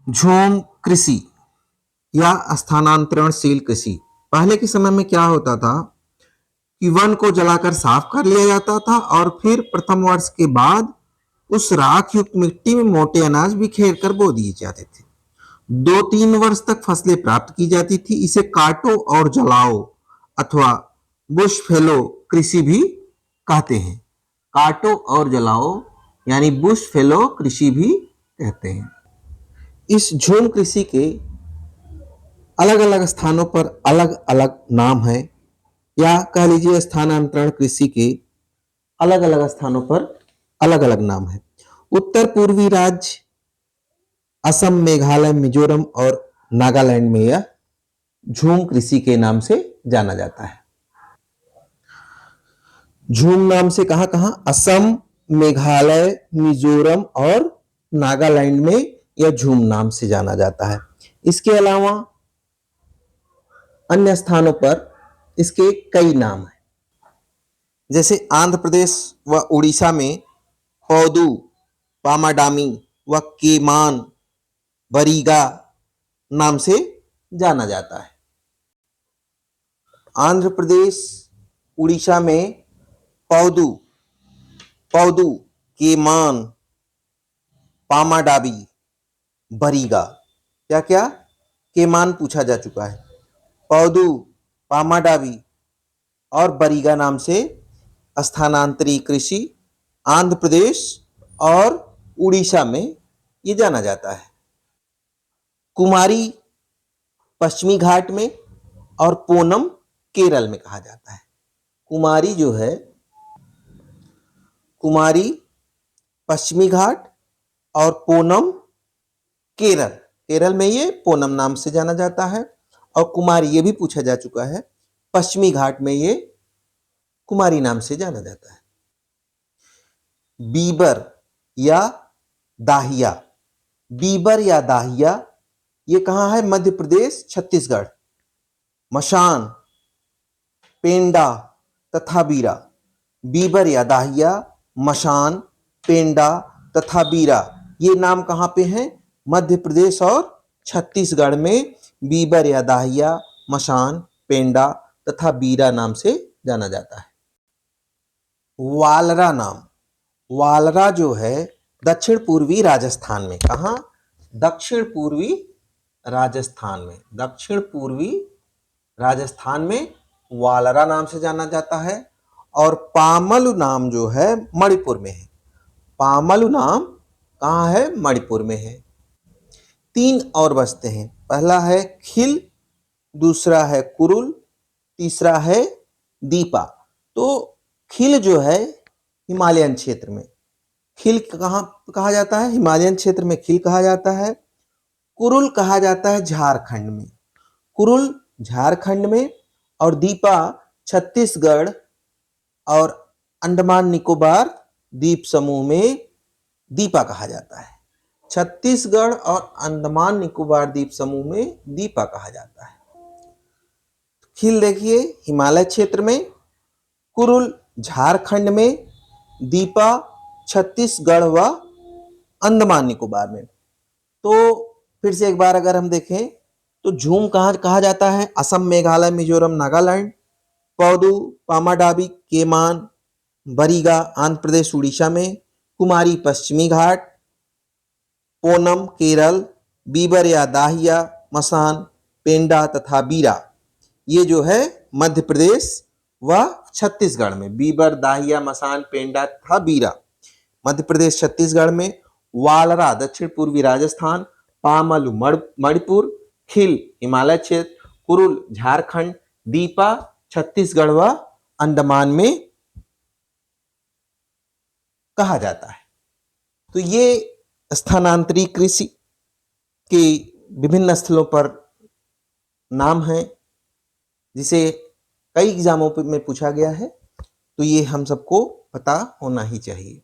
झूम कृषि या स्थानांतरणशील कृषि। पहले के समय में क्या होता था कि वन को जलाकर साफ कर लिया जाता था और फिर प्रथम वर्ष के बाद उस राख युक्त मिट्टी में मोटे अनाज बिखेर कर बो दिए जाते थे। 2-3 वर्ष तक फसलें प्राप्त की जाती थी। इसे काटो और जलाओ अथवा बुश फेलो कृषि भी कहते हैं। काटो और जलाओ यानी बुश फेलो कृषि भी कहते हैं। इस झूम कृषि के अलग अलग स्थानों पर अलग अलग नाम है, या कह लीजिए स्थानांतरण कृषि के अलग अलग स्थानों पर अलग अलग नाम है। उत्तर पूर्वी राज्य असम, मेघालय, मिजोरम और नागालैंड में यह झूम कृषि के नाम से जाना जाता है। झूम नाम से कहां कहां? असम, मेघालय, मिजोरम और नागालैंड में यह झूम नाम से जाना जाता है। इसके अलावा अन्य स्थानों पर इसके कई नाम हैं। जैसे आंध्र प्रदेश व उड़ीसा में पौदू, पामाडामी व केमान, बरीगा नाम से जाना जाता है। आंध्र प्रदेश, उड़ीसा में पौदू, केमान, पामाडाबी, बरीगा। क्या क्या? केमान पूछा जा चुका है। पौदू, पामाडाबी और बरीगा नाम से स्थानांतरी कृषि आंध्र प्रदेश और उड़ीसा में ये जाना जाता है। कुमारी पश्चिमी घाट में और पोनम केरल में कहा जाता है। कुमारी जो है, कुमारी पश्चिमी घाट और पोनम केरल, केरल में ये पोनम नाम से जाना जाता है। और कुमारी ये भी पूछा जा चुका है, पश्चिमी घाट में ये कुमारी नाम से जाना जाता है। बीबर या दाहिया, बीबर या दाहिया ये कहाँ है? मध्य प्रदेश, छत्तीसगढ़। मशान, पेंडा तथा बीरा, बीबर या दाहिया, मशान, पेंडा तथा बीरा ये नाम कहाँ पे हैं? मध्य प्रदेश और छत्तीसगढ़ में बीबर या दाहिया, मशान, पेंडा तथा बीरा नाम से जाना जाता है। वालरा नाम, वालरा जो है दक्षिण पूर्वी राजस्थान में। कहाँ? दक्षिण पूर्वी राजस्थान में। दक्षिण पूर्वी राजस्थान में वालरा नाम से जाना जाता है। और पामलु नाम जो है मणिपुर में है। पामलु नाम कहाँ है? मणिपुर में है। 3 और बचते हैं। पहला है खिल, दूसरा है कुरुल, तीसरा है दीपा। तो खिल जो है हिमालयन क्षेत्र में, खिल कहाँ कहा जाता है? हिमालयन क्षेत्र में खिल कहा जाता है। कुरुल कहा जाता है झारखंड में, कुरुल झारखंड में। और दीपा छत्तीसगढ़ और अंडमान निकोबार द्वीप समूह में दीपा कहा जाता है। छत्तीसगढ़ और अंडमान निकोबार द्वीप समूह में दीपा कहा जाता है। खिल देखिए हिमालय क्षेत्र में, कुरुल झारखंड में, दीपा छत्तीसगढ़ व अंडमान निकोबार में। तो फिर से एक बार अगर हम देखें तो झूम कहाँ कहा जाता है? असम, मेघालय, मिजोरम, नागालैंड। पौदू, पामाडाबी, केमान, बरीगा आंध्र प्रदेश, उड़ीसा में। कुमारी पश्चिमी घाट, पोनम केरल, बीबर या दाहिया, मसान, पेंडा तथा बीरा ये जो है मध्य प्रदेश व छत्तीसगढ़ में। बीबर, दाहिया, मसान, पेंडा तथा बीरा मध्य प्रदेश छत्तीसगढ़ में। वालरा दक्षिण पूर्वी राजस्थान, पामलु मणिपुर, खिल हिमालय क्षेत्र, कुरुल झारखंड, दीपा छत्तीसगढ़ व अंडमान में कहा जाता है। तो ये स्थानांतरी कृषि के विभिन्न स्थलों पर नाम है, जिसे कई एग्जामों में पूछा गया है। तो ये हम सबको पता होना ही चाहिए।